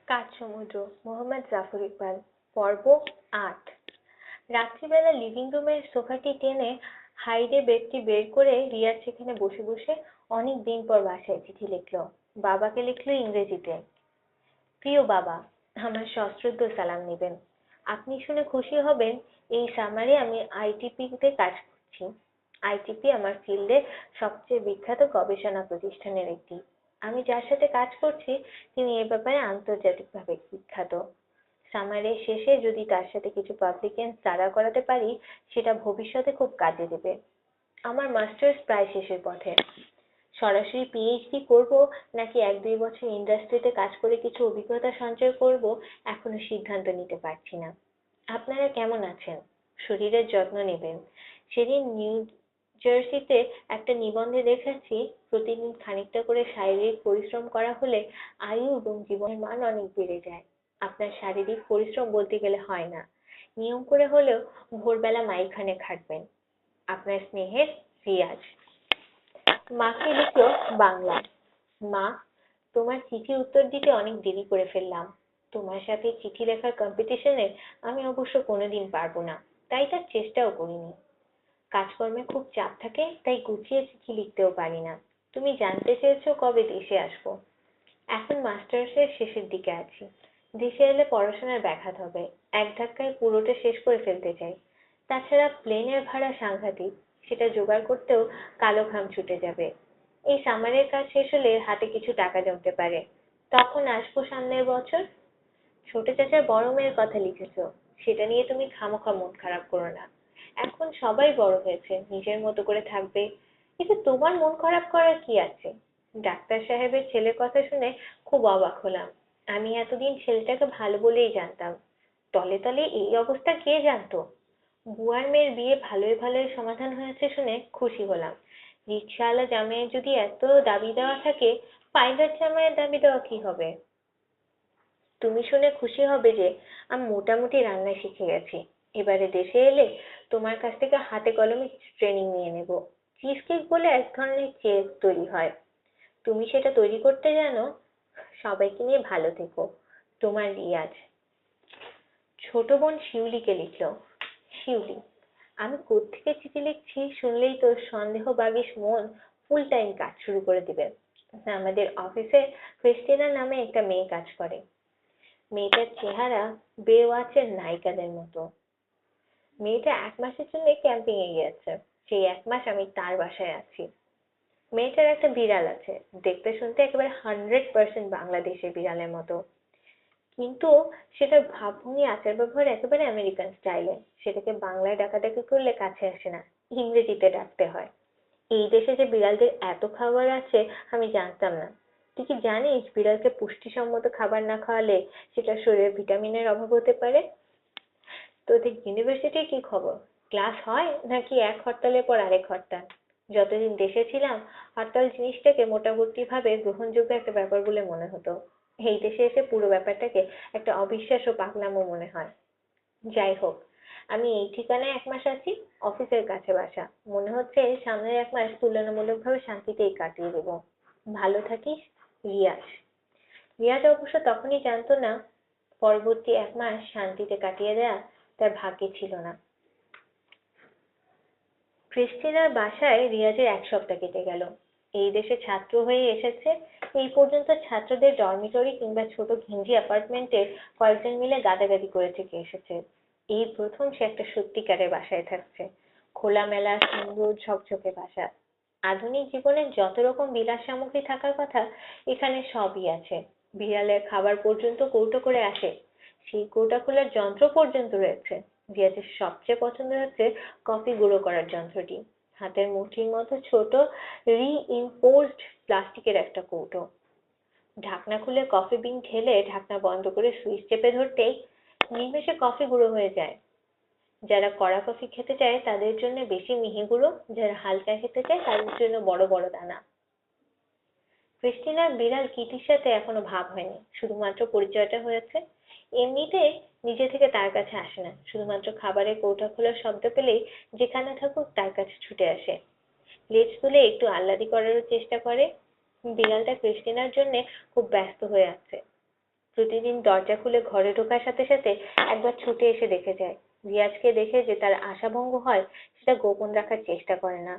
কাঠ সমুদ্র মোহাম্মদ জাফর ইকবাল পর্ব ৮। রাত্রিবেলা লিভিং রুমের সোফাটি টেনে হাইডে বেডটি বের করে রিয়াজ সেখানে বসে বসে অনেক দিন পর বাসায় চিঠি লিখল। বাবাকে লিখল ইংরেজিতে। প্রিয় বাবা, আমার সশ্রদ্ধ সালাম নেবেন। আপনি শুনে খুশি হবেন, এই সামারে আমি আইটিপিতে কাজ করছি। আইটিপি আমার ফিল্ডে সবচেয়ে বিখ্যাত গবেষণা প্রতিষ্ঠানের একটি। আমি যার সাথে কাজ করছি তিনি এ ব্যাপারে আন্তর্জাতিকভাবে বিখ্যাত। সামারের শেষে যদি তার সাথে কিছু পাবলিকেশন তাড়া করাতে পারি, সেটা ভবিষ্যতে খুব কাজে দেবে। আমার মাস্টার্স প্রায় শেষের পথে। সরাসরি পিএইচডি করব নাকি ১-২ বছর ইন্ডাস্ট্রিতে কাজ করে কিছু অভিজ্ঞতা সঞ্চয় করব, এখনো সিদ্ধান্ত নিতে পারছি না। আপনারা কেমন আছেন? শরীরের যত্ন নেবেন। সেদিন নিউ জার্সিতে একটা নিবন্ধে দেখেছি, প্রতিদিন খানিকটা করে শারীরিক পরিশ্রম করা হলে আয়ু এবং জীবনের মান অনেক বেড়ে যায়। আপনার শারীরিক পরিশ্রম বলতে গেলে হয় না, নিয়ম করে হলেও ভোরবেলা মাইল খানেক হাঁটবেন। আপনার স্নেহের রিয়াজ। মাকে লিখলো বাংলায়। মা, তোমার চিঠি উত্তর দিতে অনেক দেরি করে ফেললাম। তোমার সাথে চিঠি লেখার কম্পিটিশনে আমি অবশ্য কোনোদিন পারবো না, তাই তার চেষ্টাও করিনি। কাজকর্মে খুব চাপ থাকে, তাই গুছিয়ে চিঠি লিখতেও পারি না। তুমি জানতে চেয়েছো কবে দেশে আসবো। এখন মাস্টার্সের শেষের দিকে আছি। দেশে এলে পড়াশোনার ব্যাঘাত হবে। এক ধাক্কায় পুরোটা শেষ করে ফেলতে চাই। তাছাড়া প্লেনের ভাড়া সাংঘাতিক, সেটা জোগাড় করতেও কালো ঘাম ছুটে যাবে। এই সামারের কাজ শেষ হলে হাতে কিছু টাকা জমতে পারে, তখন আসবো সামনের বছর। ছোট চাচার বড় মেয়ের কথা লিখেছো, সেটা নিয়ে তুমি খামোখা মন খারাপ করো না। এখন সবাই বড় হয়েছে, নিজের মতো করে থাকবে। কিন্তু তোমার মন খারাপ করার কি আছে? ডাক্তার সাহেবের ছেলের কথা শুনে খুব অবাক হলাম। আমি এতদিন ছেলেটাকে ভালো বলেই জানতাম, তলে তলে এই অবস্থা কে জানতো। বুয়ার মেয়ের বিয়ে ভালোই ভালোই সমাধান হয়েছে শুনে খুশি হলাম। রিকশাওয়ালা জামাইয়ের যদি এত দাবি দেওয়া থাকে, পাইলট জামাইয়ের দাবি দেওয়া কি হবে? তুমি শুনে খুশি হবে যে আমি মোটামুটি রান্না শিখে গেছি। এবারে দেশে এলে তোমার কাছ থেকে হাতে কলমে ট্রেনিং নিয়ে নেব। চিজ কেক বলে এক ধরনের কেক তৈরি হয়, তুমি সেটা তৈরি করতে জানো? সবাইকে নিয়ে ভালো থেকো, তোমার রিয়াজ। ছোট বোন শিউলিকে লিখলো। শিউলি, আমি কোত্থেকে চিঠি লিখছি শুনলেই তোর সন্দেহ বাগিশ মন ফুল টাইম কাজ শুরু করে দিবে। আমাদের অফিসে ক্রিস্টিনা নামে একটা মেয়ে কাজ করে। মেয়েটার চেহারা বেওয়াচের নায়িকাদের মতো। মেয়েটা ১ মাসের জন্য ক্যাম্পিং এ গিয়েছে। সেই ১ মাস আমি তার বাসায় আছি। মেয়েটার একটা বিড়াল আছে, দেখতে শুনতে একেবারে 100% বাংলাদেশের বিড়ালের মতো। কিন্তু সেটার ভাবভঙ্গি আচার ব্যবহার একেবারে আমেরিকান স্টাইলে। সেটাকে বাংলায় ডাকাডাকি করলে কাছে আসে না, ইংরেজিতে ডাকতে হয়। এই দেশে যে বিড়ালদের এত খাবার আছে আমি জানতাম না। তুই কি জানিস বিড়ালকে পুষ্টিসম্মত খাবার না খাওয়ালে সেটার শরীরে ভিটামিনের অভাব হতে পারে? তোদের ইউনিভার্সিটির কি খবর? ক্লাস হয় নাকি এক হরতালের পর আরেক হরতাল? যতদিন দেশে ছিলাম হরতাল জিনিসটাকে মোটামুটি ভাবে গ্রহণযোগ্য একটা ব্যাপার বলে মনে হতো। এই দেশে এসে পুরো ব্যাপারটাকে একটা অবিশ্বাস ও পাগলামো মনে হয়। যাই হোক, আমি এই ঠিকানায় ১ মাস আছি, অফিসের কাছে বাসা। মনে হচ্ছে সামনের ১ মাস তুলনামূলকভাবে শান্তিতেই কাটিয়ে দেবো। ভালো থাকিস, রিয়াজ। রিয়াজ অবশ্য তখনই জানতো না, পরবর্তী ১ মাস শান্তিতে কাটিয়ে দেয়া তার ভাগ্যে ছিল না। ক্রিস্টিনার বাসায় রিয়াজের ১ সপ্তাহ কেটে গেল। এই দেশে ছাত্র হয়ে এসেছে। এই পর্যন্ত ছাত্রদের ডরমিটরি কিংবা ছোট ঘিঞ্জি অ্যাপার্টমেন্টে কয়েকজন মিলে গাদাগাদি করে থেকে এসেছে। এই প্রথম সে একটা সত্যিকারের বাসায় থাকছে। খোলামেলা সুন্দর ঝকঝকে বাসা। আধুনিক জীবনের যত রকম বিলাস সামগ্রী থাকার কথা এখানে সবই আছে। বিড়ালের খাবার পর্যন্ত কৌটো করে আসে, সেই কৌটা খোলার যন্ত্র পর্যন্ত রয়েছে। রিয়াজের সবচেয়ে পছন্দ হচ্ছে কফি গুঁড়ো করার যন্ত্রটি। হাতের মুঠির মতো ছোট রিইনফোর্সড প্লাস্টিকের একটা কৌটো। ঢাকনা খুলে কফি বিন ঢেলে ঢাকনা বন্ধ করে সুইচ চেপে ধরতেই নিমেষে কফি গুঁড়ো হয়ে যায়। যারা কড়া কফি খেতে চায় তাদের জন্য বেশি মিহি গুঁড়ো, যারা হালকা খেতে চায় তাদের জন্য বড় বড় দানা। ক্রিস্টিনার বিড়াল কিটির সাথে এখনো ভাব হয়নি, শুধুমাত্র পরিচয়টা হয়েছে। এমনিতে নিজে থেকে তার কাছে আসে না, শুধুমাত্র খাবারের কৌটা খোলার শব্দ পেলেই যেখানে থাকুক তার কাছে ছুটে আসে। লেজ তুলে একটু আহ্লাদি করারও চেষ্টা করে। বিড়ালটা ক্রিস্টিনার জন্য খুব ব্যস্ত হয়ে আছে। প্রতিদিন প্রতিদিন দরজা খুলে ঘরে ঢোকার সাথে সাথে একবার ছুটে এসে দেখে যায়। রিয়াজকে দেখে যে তার আশাভঙ্গ হয় সেটা গোপন রাখার চেষ্টা করে না।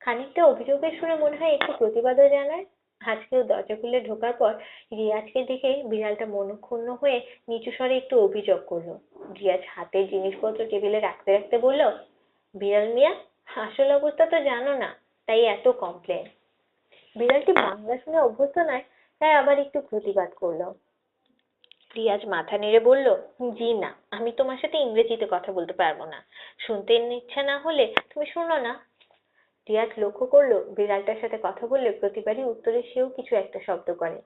খানিকটা অভিযোগের সুরে মনে হয় একটু প্রতিবাদও জানায়। আজকেও দরজা খুলে ঢোকার পর রিয়াজকে দেখে বিড়ালটা মনক্ষুণ্ণ হয়ে নিচু স্বরে একটু অভিযোগ করলো। রিয়াজ হাতের জিনিসপত্র টেবিলে রাখতে রাখতে বলল, বিড়াল মিয়া, আসল অবস্থা তো জানো না, তাই এত কমপ্লেন। বিড়ালটি বাংলা শুনে অভ্যস্ত নয়, তাই আবার একটু প্রতিবাদ করলো। রিয়াজ মাথা নেড়ে বলল, জি না, আমি তোমার সাথে ইংরেজিতে কথা বলতে পারবো না। শুনতে ইচ্ছা না হলে তুমি শোনো না। রিয়াজ লক্ষ্য করলো বিড়ালটার সাথে কথা বললে প্রতিবারই উত্তরে সেও কিছু একটা শব্দ করে।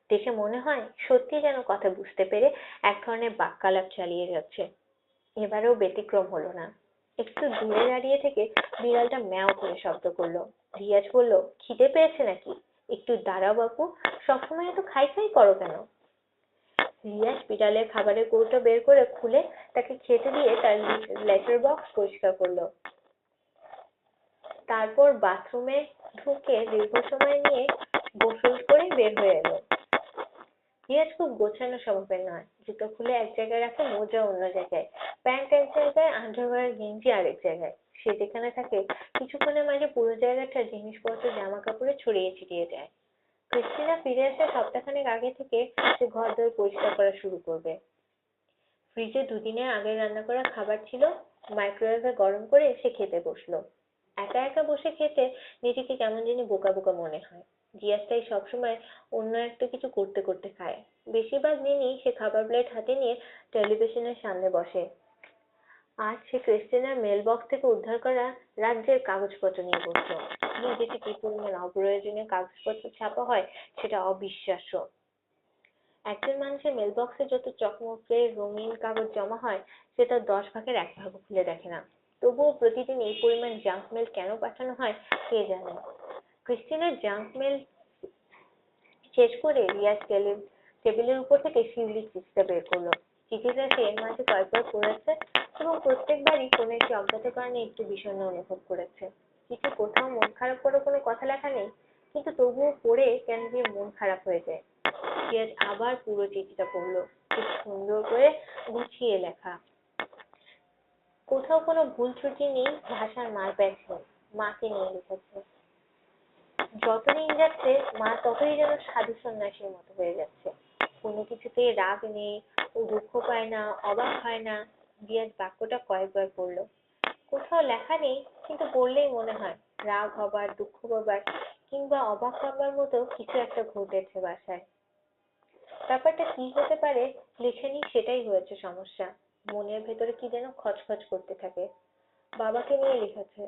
দেখে মনে হয় সত্যি যেন কথা বুঝতে পেরে এক ধরনের বাক্যালাপ চালিয়ে যাচ্ছে। এবারেও ব্যতিক্রম হলো না। একটু দূরে দাঁড়িয়ে থেকে বিড়ালটা ম্যাও করে শব্দ করলো। রিয়াজ বলল, খিদে পেয়েছে নাকি? একটু দাঁড়াও বাপু, সবসময় এত খাই খাই করো কেন? রিয়াজ বিড়ালের খাবারের কৌটো বের করে খুলে তাকে খেতে দিয়ে তার লেটার বক্স পরিষ্কার করলো। তারপর বাথরুমে ঢুকে দীর্ঘ সময় নিয়ে গোসল করে বের হয়ে এলো। রিয়াজ খুব গোছানো স্বভাবের নয়। জুতো খুলে এক জায়গায় রাখে, মোজা অন্য জায়গায়, প্যান্ট এক জায়গায়, আন্ডারওয়্যার গেঞ্জি আরেক জায়গায়। সে যেখানে থাকে কিছুক্ষণের মাঝে পুরো জায়গাটা জিনিসপত্র জামা কাপড়ে ছড়িয়ে ছিটিয়ে দেয়। ক্রিস্টিনা ফিরে আসে সপ্তাহখানেক আগে থেকে সে ঘর দর পরিষ্কার করা শুরু করবে। ফ্রিজে দুদিনের আগে রান্না করা খাবার ছিল, মাইক্রোওয়েভে গরম করে সে খেতে বসলো। একা একা বসে খেতে নিজেকে কেমন জানি বোকা বোকা মনে হয়। জিয়াস তাই সবসময় অন্য একটা কিছু করতে করতে খায়। বেশিরভাগ দিনই সে খাবার প্লেট হাতে নিয়ে টেলিভিশনের সামনে বসে। আজ সে ক্রিস্টিনার মেল বক্স থেকে উদ্ধার করা রাজ্যের কাগজপত্র নিয়ে বসলো। নিজেকে কি পরিমাণ অপ্রয়োজনীয় কাগজপত্র ছাপা হয় সেটা অবিশ্বাস্য। একজন মানুষের মেল বক্সে যত চকমকে রঙিন কাগজ জমা হয় সেটা 10 ভাগের 1 ভাগও খুলে দেখে না। তবুও প্রতিদিন এই পরিমাণ জাঙ্ক মেল কেন পাঠানো হয় কে জানে। ক্রিস্টিনার জাঙ্ক মেল শেষ করে রিয়াজ টেবিলের উপর থেকে শিউলির চিঠিটা বের করলো। চিঠিটা সে এর মাঝে কয়েকবার পড়েছে এবং প্রত্যেকবারই কোনো একটি অজ্ঞাত কারণে একটু বিষণ্ণ অনুভব করেছে। চিঠি কোথাও মন খারাপ করার কোনো কথা লেখা নেই, কিন্তু তবুও পড়ে কেন যে মন খারাপ হয়ে যায়। রিয়াজ আবার পুরো চিঠিটা পড়লো। খুব সুন্দর করে গুছিয়ে লেখা, কোথাও কোনো ভুল ত্রুটি নেই, ভাষার মারপ্যাচ নেই। মাকে নিয়ে লিখেছে। যতদিন যাচ্ছে মা ততই যেন সাধু সন্ন্যাসীর মতো হয়ে যাচ্ছে। কোনো কিছুতেই রাগ নেই, ও দুঃখ পায় না, অবাক হয় না। রিয়াজ বাক্যটা কয়েকবার পড়লো। কোথাও লেখা নেই, কিন্তু পড়লেই মনে হয় রাগ হবার, দুঃখ পাবার কিংবা অবাক হবার মতো কিছু একটা ঘটেছে বাসায়। ব্যাপারটা কি হতে পারে লেখেনি, সেটাই হয়েছে সমস্যা। মনের ভেতরে কি যেন খচখচ করতে থাকে। বাবাকে নিয়ে লিখেছে।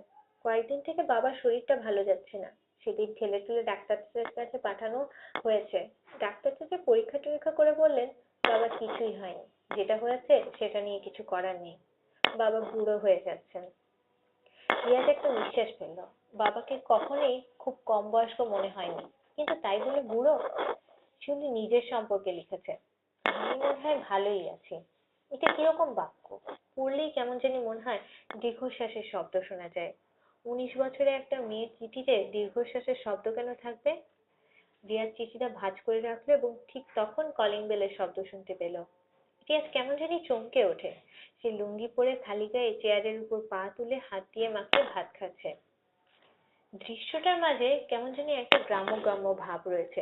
কয়েকদিন থেকে বাবার শরীরটা ভালো যাচ্ছে না। সেদিন ঠেলে ঠেলে ডাক্তারের কাছে পাঠানো হয়েছে। ডাক্তার চাচা পরীক্ষা টরীক্ষা করে বললেন বাবার কিছুই হয়নি, যেটা হয়েছে সেটা নিয়ে কিছু করার নেই। বাবা বুড়ো হয়ে যাচ্ছেন। রিয়াজ একটা নিঃশ্বাস ফেলল। বাবাকে কখনোই খুব কম বয়স্ক মনে হয়নি, কিন্তু তাই বলে বুড়ো? শুনি নিজের সম্পর্কে লিখেছে, আমি মনে হয় ভালোই আছি। এটা কিরকম বাক্য? পড়লেই কেমন জানি মনে হয় দীর্ঘশ্বাসের শব্দ শোনা যায়। 19 বছরের একটা মেয়ের চিঠিতে দীর্ঘশ্বাসের শব্দ কেন থাকবে? রিয়াজ চিঠিটা ভাঁজ করে রাখলো এবং ঠিক তখন কলিং বেলের শব্দ শুনতে পেল। রিয়াজ কেমন জানি চমকে ওঠে। সে লুঙ্গি পরে খালি গায়ে চেয়ারের উপর পা তুলে হাত দিয়ে মাখিয়ে ভাত খাচ্ছে। দৃশ্যটার মাঝে কেমন জানি একটা গ্রাম্য গ্রাম্য ভাব রয়েছে।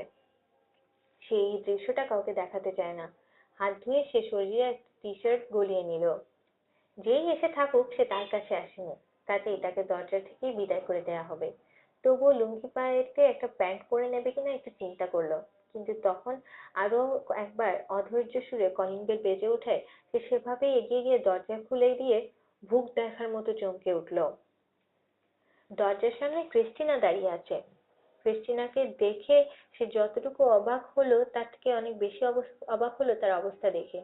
সেই দৃশ্যটা কাউকে দেখাতে চায় না। হাত ধুয়ে সে শরীরে একটা টি-শার্ট গলিয়ে নিল। যেই এসে থাকুক সে তার কাছে আসেনি, তাতেই তাকে দরজা থেকেই বিদায় করে দেয়া হবে। তবুও লুঙ্গি পায়েতে একটা প্যান্ট পরে নেবে কিনা একটু চিন্তা করলো। কিন্তু তখন আরো একবার অধৈর্য সুরে কলিং বেল বেজে ওঠায় সে সেভাবেই এগিয়ে গিয়ে দরজা খুলে দিয়ে ভূত দেখার মতো চমকে উঠলো। দরজার সামনে ক্রিস্টিনা দাঁড়িয়ে আছে। ক্রিস্টিনাকে দেখে সে যতটুকু অবাক হলো তার থেকে অনেক বেশি অবাক হলো তার অবস্থা দেখে।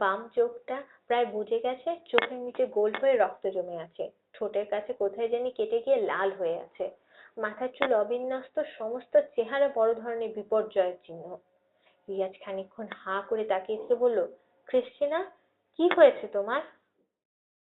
বাম চোখটা প্রায় বুজে গেছে, চোখের নিচে গোল হয়ে রক্ত জমে আছে, ঠোঁটের কাছে কোথায় জানি কেটে গিয়ে লাল হয়ে আছে, মাথার চুল অবিন্যস্ত, সমস্ত চেহারা বড় ধরনের বিপর্যয়ের চিহ্ন। রিয়াজ খানিকক্ষণ হাঁ করে তাকিয়ে থেকে বলল, ক্রিস্টিনা, কি হয়েছে তোমার?